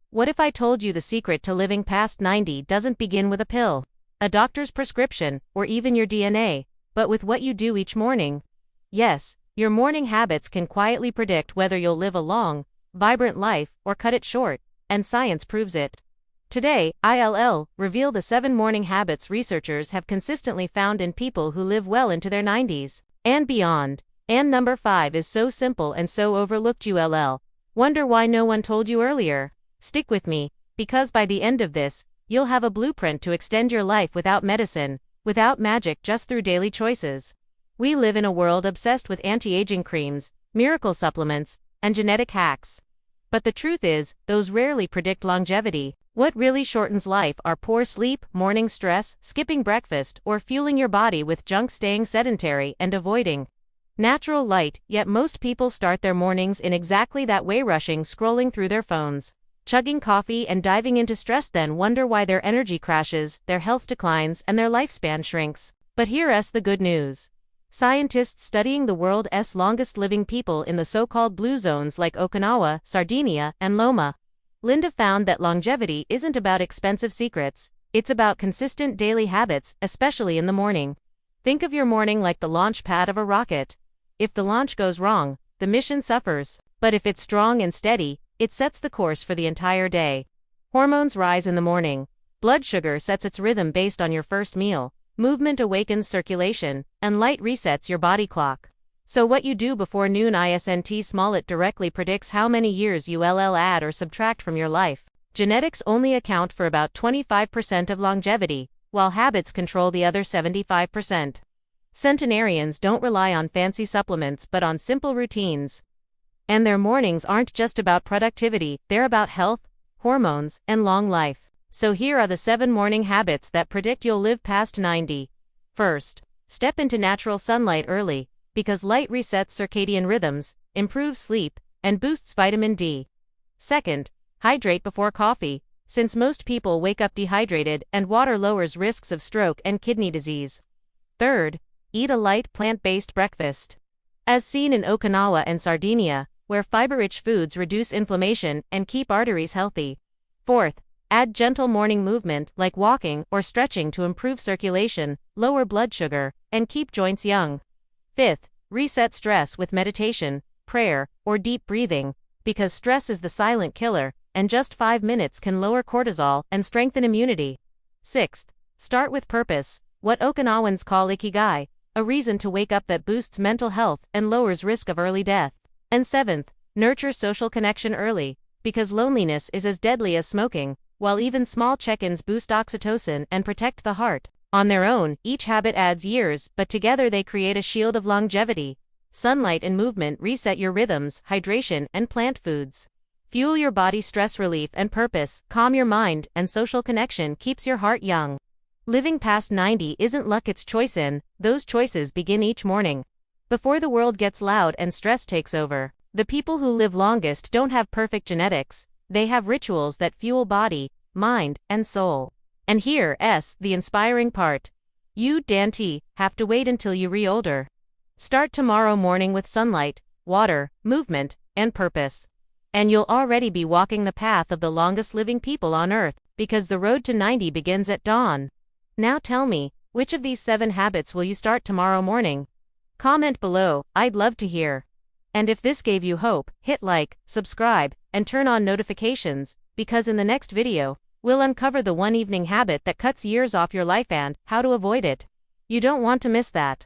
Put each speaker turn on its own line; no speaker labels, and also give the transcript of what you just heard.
What if I told you the secret to living past 90 doesn't begin with a pill, a doctor's prescription, or even your DNA, but with what you do each morning? Yes, your morning habits can quietly predict whether you'll live a long, vibrant life or cut it short, and science proves it. Today, I'll reveal the 7 morning habits researchers have consistently found in people who live well into their 90s and beyond. And number 5 is so simple and so overlooked you'll wonder why no one told you earlier. Stick with me, because by the end of this, you'll have a blueprint to extend your life without medicine, without magic, just through daily choices. We live in a world obsessed with anti-aging creams, miracle supplements, and genetic hacks. But the truth is, those rarely predict longevity. What really shortens life are poor sleep, morning stress, skipping breakfast, or fueling your body with junk, staying sedentary, and avoiding natural light. Yet most people start their mornings in exactly that way, rushing, scrolling through their phones, chugging coffee, and diving into stress, then wonder why their energy crashes, their health declines, and their lifespan shrinks. But here's the good news. Scientists studying the world's longest living people in the so-called blue zones like Okinawa, Sardinia, and Loma Linda found that longevity isn't about expensive secrets, it's about consistent daily habits, especially in the morning. Think of your morning like the launch pad of a rocket. If the launch goes wrong, the mission suffers, but if it's strong and steady, it sets the course for the entire day. Hormones rise in the morning. Blood sugar sets its rhythm based on your first meal. Movement awakens circulation, and light resets your body clock. So what you do before noon isn't small, it directly predicts how many years you'll add or subtract from your life. Genetics only account for about 25% of longevity, while habits control the other 75%. Centenarians don't rely on fancy supplements but on simple routines. And their mornings aren't just about productivity, they're about health, hormones, and long life. So here are the 7 morning habits that predict you'll live past 90. First, step into natural sunlight early, because light resets circadian rhythms, improves sleep, and boosts vitamin D. Second, hydrate before coffee, since most people wake up dehydrated and water lowers risks of stroke and kidney disease. Third, eat a light plant-based breakfast. As seen in Okinawa and Sardinia, where fiber-rich foods reduce inflammation and keep arteries healthy. Fourth, add gentle morning movement like walking or stretching to improve circulation, lower blood sugar, and keep joints young. Fifth, reset stress with meditation, prayer, or deep breathing, because stress is the silent killer, and just 5 minutes can lower cortisol and strengthen immunity. Sixth, start with purpose, what Okinawans call ikigai, a reason to wake up that boosts mental health and lowers risk of early death. And seventh, nurture social connection early, because loneliness is as deadly as smoking, while even small check-ins boost oxytocin and protect the heart. On their own, each habit adds years, but together they create a shield of longevity. Sunlight and movement reset your rhythms, hydration, and plant foods fuel your body, stress relief and purpose calm your mind, and social connection keeps your heart young. Living past 90 isn't luck, it's choice, those choices begin each morning. Before the world gets loud and stress takes over, the people who live longest don't have perfect genetics, they have rituals that fuel body, mind, and soul. And here's the inspiring part. You don't have to wait until you re-older. Start tomorrow morning with sunlight, water, movement, and purpose. And you'll already be walking the path of the longest living people on Earth, because the road to 90 begins at dawn. Now tell me, which of these 7 habits will you start tomorrow morning? Comment below, I'd love to hear. And if this gave you hope, hit like, subscribe, and turn on notifications, because in the next video, we'll uncover the one evening habit that cuts years off your life and how to avoid it. You don't want to miss that.